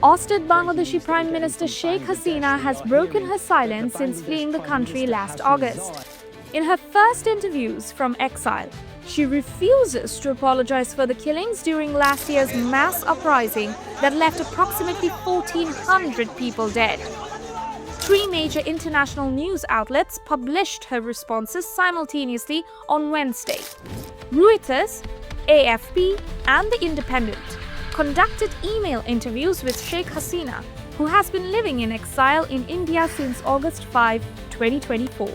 Ousted Bangladeshi Prime Minister Sheikh Hasina has broken her silence since fleeing the country last August. In her first interviews from exile, she refuses to apologize for the killings during last year's mass uprising that left approximately 1,400 people dead. Three major international news outlets published her responses simultaneously on Wednesday. Reuters, AFP, and The Independent conducted email interviews with Sheikh Hasina, who has been living in exile in India since August 5, 2024.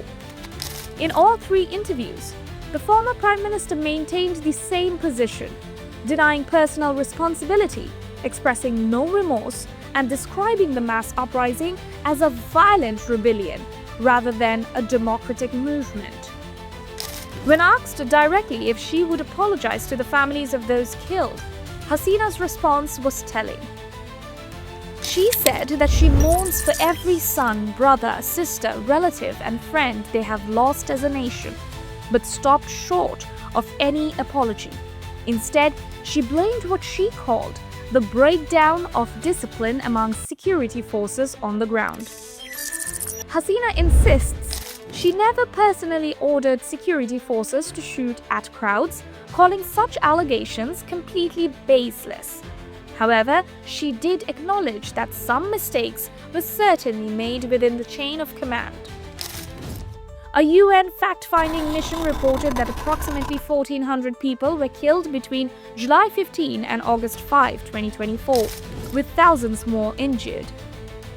In all three interviews, the former Prime Minister maintained the same position, denying personal responsibility, expressing no remorse, and describing the mass uprising as a violent rebellion rather than a democratic movement. When asked directly if she would apologize to the families of those killed, Hasina's response was telling. She said that she mourns for every son, brother, sister, relative, and friend they have lost as a nation, but stopped short of any apology. Instead, she blamed what she called the breakdown of discipline among security forces on the ground. Hasina insists she never personally ordered security forces to shoot at crowds, calling such allegations completely baseless. However, she did acknowledge that some mistakes were certainly made within the chain of command. A UN fact-finding mission reported that approximately 1,400 people were killed between July 15 and August 5, 2024, with thousands more injured.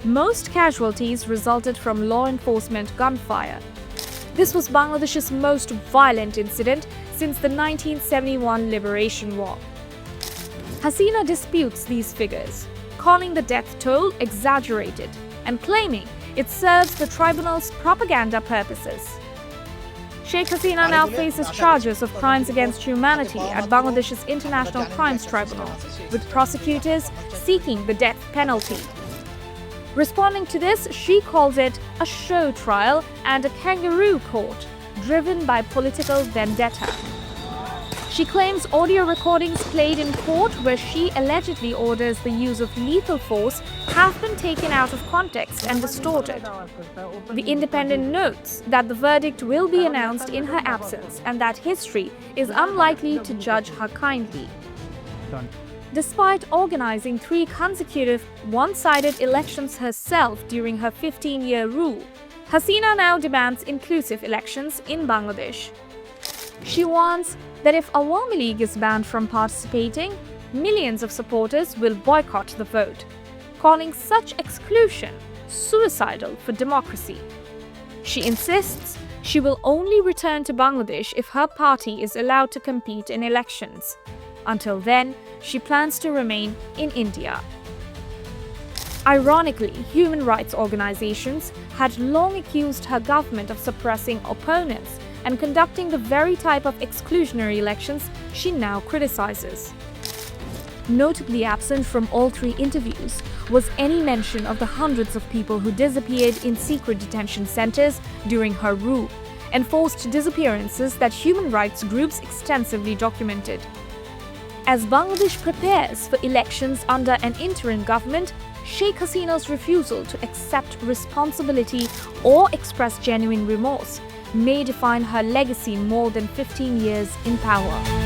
Most casualties resulted from law enforcement gunfire. This was Bangladesh's most violent incident since the 1971 Liberation War. Hasina disputes these figures, calling the death toll exaggerated and claiming it serves the tribunal's propaganda purposes. Sheikh Hasina now faces charges of crimes against humanity at Bangladesh's International Crimes Tribunal, with prosecutors seeking the death penalty. Responding to this, she calls it a show trial and a kangaroo court driven by political vendetta. She claims audio recordings played in court where she allegedly orders the use of lethal force have been taken out of context and distorted. The Independent notes that the verdict will be announced in her absence and that history is unlikely to judge her kindly. Despite organizing 3 consecutive one-sided elections herself during her 15-year rule, Hasina now demands inclusive elections in Bangladesh. She warns that if Awami League is banned from participating, millions of supporters will boycott the vote, calling such exclusion suicidal for democracy. She insists she will only return to Bangladesh if her party is allowed to compete in elections. Until then, she plans to remain in India. Ironically, human rights organizations had long accused her government of suppressing opponents and conducting the very type of exclusionary elections she now criticizes. Notably absent from all 3 interviews was any mention of the hundreds of people who disappeared in secret detention centers during her rule, enforced disappearances that human rights groups extensively documented. As Bangladesh prepares for elections under an interim government, Sheikh Hasina's refusal to accept responsibility or express genuine remorse may define her legacy more than 15 years in power.